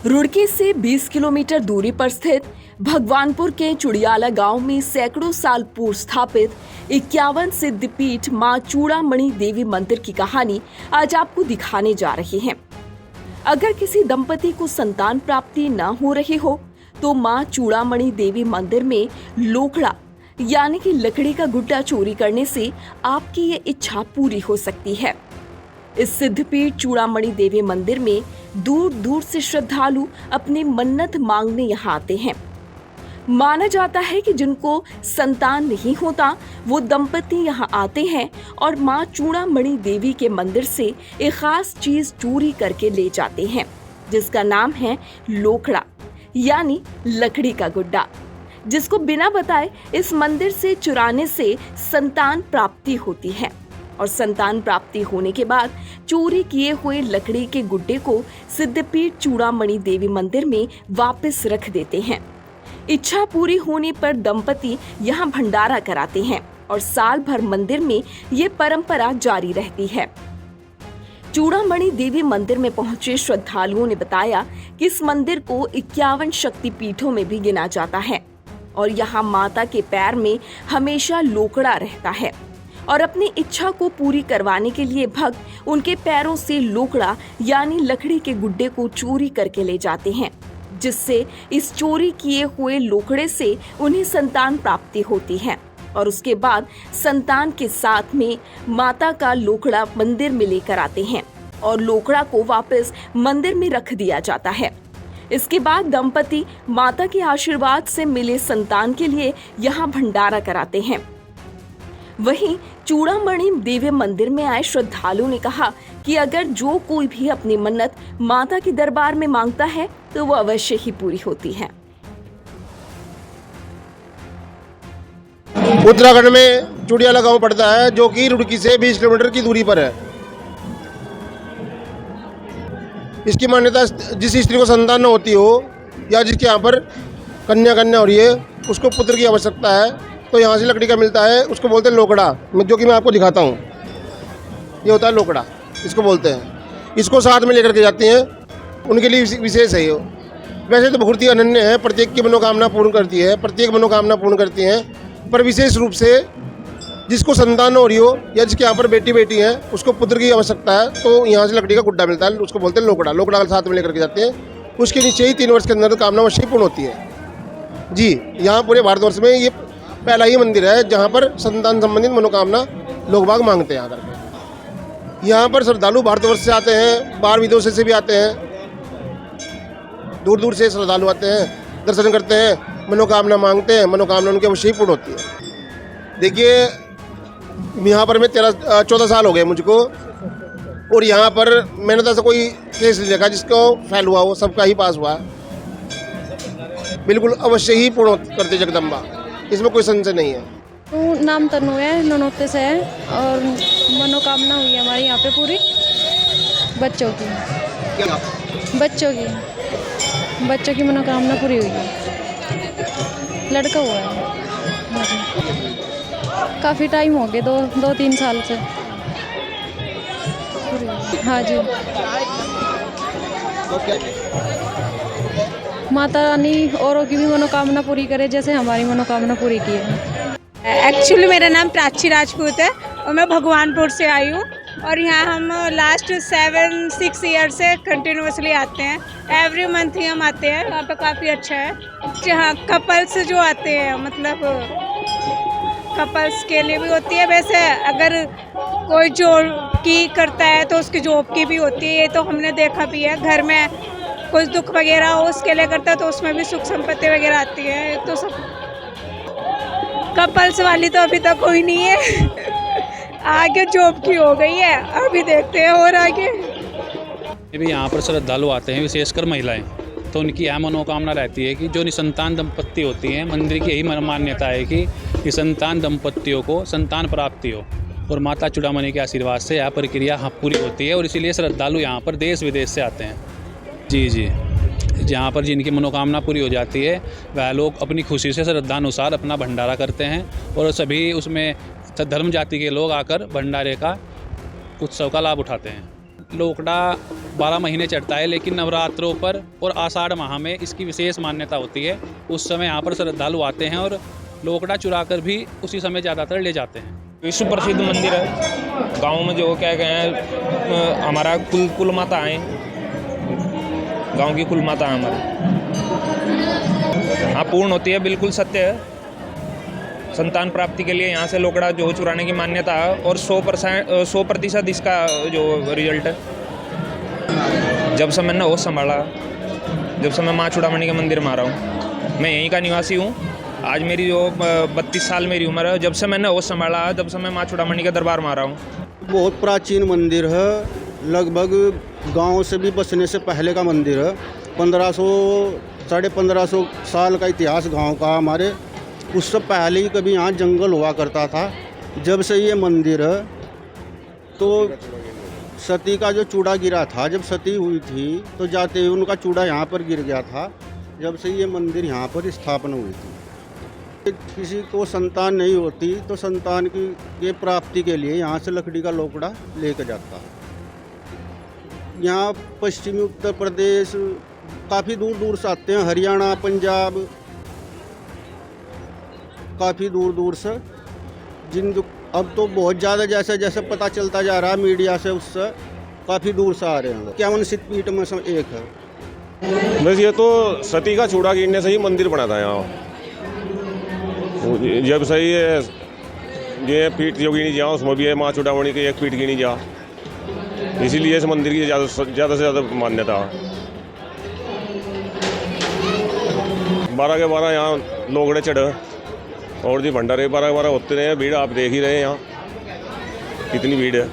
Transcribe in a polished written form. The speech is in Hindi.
रुड़की से 20 किलोमीटर दूरी पर स्थित भगवानपुर के चुड़ियाला गांव में सैकड़ों साल पूर्व स्थापित 51 सिद्धपीठ मां चूड़ामणि देवी मंदिर की कहानी आज आपको दिखाने जा रहे हैं। अगर किसी दंपति को संतान प्राप्ति न हो रही हो तो मां चूड़ामणि देवी मंदिर में लोकड़ा यानी कि लकड़ी का गुड्डा चोरी करने से आपकी ये इच्छा पूरी हो सकती है। इस सिद्धपीठ चूड़ामणि देवी मंदिर में दूर दूर से श्रद्धालु अपनी मन्नत मांगने यहाँ आते हैं। माना जाता है कि जिनको संतान नहीं होता वो दंपति यहाँ आते हैं और मां चूड़ामणि देवी के मंदिर से एक खास चीज चोरी करके ले जाते हैं, जिसका नाम है लोकड़ा यानी लकड़ी का गुड्डा, जिसको बिना बताए इस मंदिर से चुराने से संतान प्राप्ति होती है और संतान प्राप्ति होने के बाद चोरी किए हुए लकड़ी के गुड्डे को सिद्धपीठ चूड़ामणि देवी मंदिर में वापस रख देते हैं। इच्छा पूरी होने पर दंपति यहाँ भंडारा कराते हैं और साल भर मंदिर में ये परंपरा जारी रहती है। चूड़ामणि देवी मंदिर में पहुंचे श्रद्धालुओं ने बताया कि इस मंदिर को 51 शक्तिपीठों में भी गिना जाता है और यहाँ माता के पैर में हमेशा लोकड़ा रहता है और अपनी इच्छा को पूरी करवाने के लिए भक्त उनके पैरों से लोकड़ा यानी लकड़ी के गुड्डे को चोरी करके ले जाते हैं, जिससे इस चोरी किए हुए लोकड़े से उन्हें संतान प्राप्ति होती है और उसके बाद संतान के साथ में माता का लोकड़ा मंदिर में लेकर आते हैं और लोकड़ा को वापस मंदिर में रख दिया जाता है। इसके बाद दंपति माता के आशीर्वाद से मिले संतान के लिए यहाँ भंडारा कराते हैं। वहीं चूड़ामणि देवी मंदिर में आए श्रद्धालु ने कहा कि अगर जो कोई भी अपनी मन्नत माता के दरबार में मांगता है तो वो अवश्य ही पूरी होती है। उत्तराखंड में चुड़ियाला गांव पड़ता है जो कि रुड़की से 20 किलोमीटर की दूरी पर है। इसकी मान्यता जिस स्त्री को संतान न होती हो या जिसके यहाँ पर कन्या हो रही है उसको पुत्र की आवश्यकता है तो यहाँ से लकड़ी का मिलता है, उसको बोलते हैं लोकड़ा, जो कि मैं आपको दिखाता हूँ। ये होता है लोकड़ा, इसको बोलते हैं। इसको साथ में लेकर के जाते हैं, उनके लिए विशेष है। ये वैसे तो बहुत ही अनन्य है, प्रत्येक की मनोकामना पूर्ण करती है, प्रत्येक मनोकामना पूर्ण करती हैं, पर विशेष रूप से जिसको संतान हो रही हो या जिसके यहाँ पर बेटी है उसको पुत्र की आवश्यकता है तो यहाँ से लकड़ी का गुड्डा मिलता है, उसको बोलते हैं लोकड़ा। लोकड़ा साथ में लेकर के जाते हैं, उसके नीचे ही 3 वर्ष के अंदर कामना अवश्य पूर्ण होती है। जी, यहाँ पूरे भारतवर्ष में ये पहला ही मंदिर है जहाँ पर संतान संबंधित मनोकामना लोग बाग मांगते हैं आकर के। यहाँ पर श्रद्धालु भारतवर्ष से आते हैं, बाहर विदेशों से भी आते हैं, दूर दूर से श्रद्धालु आते हैं, दर्शन करते हैं, मनोकामना मांगते हैं, मनोकामना उनकी अवश्य पूर्ण होती है। देखिए, यहाँ पर मैं 14 साल हो गए मुझको और यहाँ पर मैंने तो ऐसा कोई केस नहीं देखा जिसको फेल हुआ हो, सबका ही पास हुआ। बिल्कुल अवश्य ही पूर्ण करते जगदम्बा, इसमें कोई संशय नहीं है। तो नाम तनु है, ननौते से है और मनोकामना हुई है हमारी यहाँ पे पूरी बच्चों की मनोकामना पूरी हुई है। लड़का हुआ है, काफ़ी टाइम हो गए, 2-3 साल से। हाँ जी, माता रानी औरों की भी मनोकामना पूरी करे जैसे हमारी मनोकामना पूरी की है। एक्चुअली मेरा नाम प्राची राजपूत है और मैं भगवानपुर से आई हूँ और यहाँ हम लास्ट 7-6 ईयर से कंटिन्यूसली आते हैं। एवरी मंथ ही हम आते हैं, यहाँ पे काफ़ी अच्छा है। जहाँ कपल्स जो आते हैं, मतलब कपल्स के लिए भी होती है। वैसे अगर कोई जॉब की करता है तो उसकी जॉब की भी होती है, ये तो हमने देखा भी है। घर में कुछ दुख वगैरह हो उसके लिए करता है तो उसमें भी सुख संपत्ति वगैरह आती है। ये तो सब कपल्स वाली तो अभी तक कोई नहीं है। आगे जॉब की हो गई है, अभी देखते हैं और आगे। भी यहाँ पर श्रद्धालु आते हैं, विशेषकर महिलाएं, तो उनकी यह मनोकामना रहती है कि जो निसंतान दंपत्ति होती हैं, मंदिर की यही मान्यता है कि निसंतान दंपत्तियों को संतान प्राप्ति हो और माता चूड़ामणि के आशीर्वाद से यह प्रक्रिया पूरी होती है और इसीलिए श्रद्धालु यहाँ पर देश विदेश से आते हैं। जी, जहाँ पर जिनकी मनोकामना पूरी हो जाती है वह लोग अपनी खुशी से श्रद्धानुसार अपना भंडारा करते हैं और सभी उसमें धर्म जाति के लोग आकर भंडारे का उत्सव का लाभ उठाते हैं। लोकड़ा 12 महीने चढ़ता है, लेकिन नवरात्रों पर और आषाढ़ माह में इसकी विशेष मान्यता होती है। उस समय यहाँ पर श्रद्धालु आते हैं और लोकड़ा चुरा कर भी उसी समय ज़्यादातर ले जाते हैं। विश्व प्रसिद्ध मंदिर है। गांव में जो क्या कहें, हमारा कुल माता है, गांव की कुल माता है हमारी। हाँ, पूर्ण होती है, बिल्कुल सत्य है। संतान प्राप्ति के लिए यहाँ से लोकड़ा जो चुराने की मान्यता है और 100% इसका जो रिजल्ट है। जब से मैंने होश संभाला, जब से मैं माँ चूड़ामणि के मंदिर में आ रहा हूँ, मैं यहीं का निवासी हूँ। आज मेरी जो 32 साल मेरी उम्र है, जब से मैंने होश संभाला, जब से मैं माँ चूड़ामणि के दरबार में आ रहा हूँ। बहुत प्राचीन मंदिर है, लगभग गांव से भी बसने से पहले का मंदिर है। 1500-1550 साल का इतिहास गांव का हमारे। उससे पहले ही कभी यहाँ जंगल हुआ करता था। जब से ये मंदिर है, तो सती का जो चूड़ा गिरा था, जब सती हुई थी तो जाते हुए उनका चूड़ा यहाँ पर गिर गया था। जब से ये मंदिर यहाँ पर स्थापना हुई थी। किसी को संतान नहीं होती तो संतान की प्राप्ति के लिए यहाँ से लकड़ी का लोकड़ा लेकर जाता है। यहाँ पश्चिमी उत्तर प्रदेश काफ़ी दूर दूर से आते हैं, हरियाणा, पंजाब, काफ़ी दूर दूर से। अब तो बहुत ज़्यादा जैसे जैसे पता चलता जा रहा है मीडिया से, उससे काफ़ी दूर से आ रहे हैं। 51 सिद्धपीठ में से एक है। बस ये तो सती का चूड़ा गिरने से ही मंदिर बना था यहाँ। जब से ये पीठ जो गिनी जा, उसमें भी है माँ चूड़ामणि की एक पीठ गिनी जा, इसीलिए इस मंदिर की ज़्यादा से ज़्यादा मान्यता। 12 के 12 यहाँ लोगड़े चढ़े और जी भंडारे 12 होते रहे। भीड़ आप देख ही रहे हैं यहाँ कितनी भीड़ है।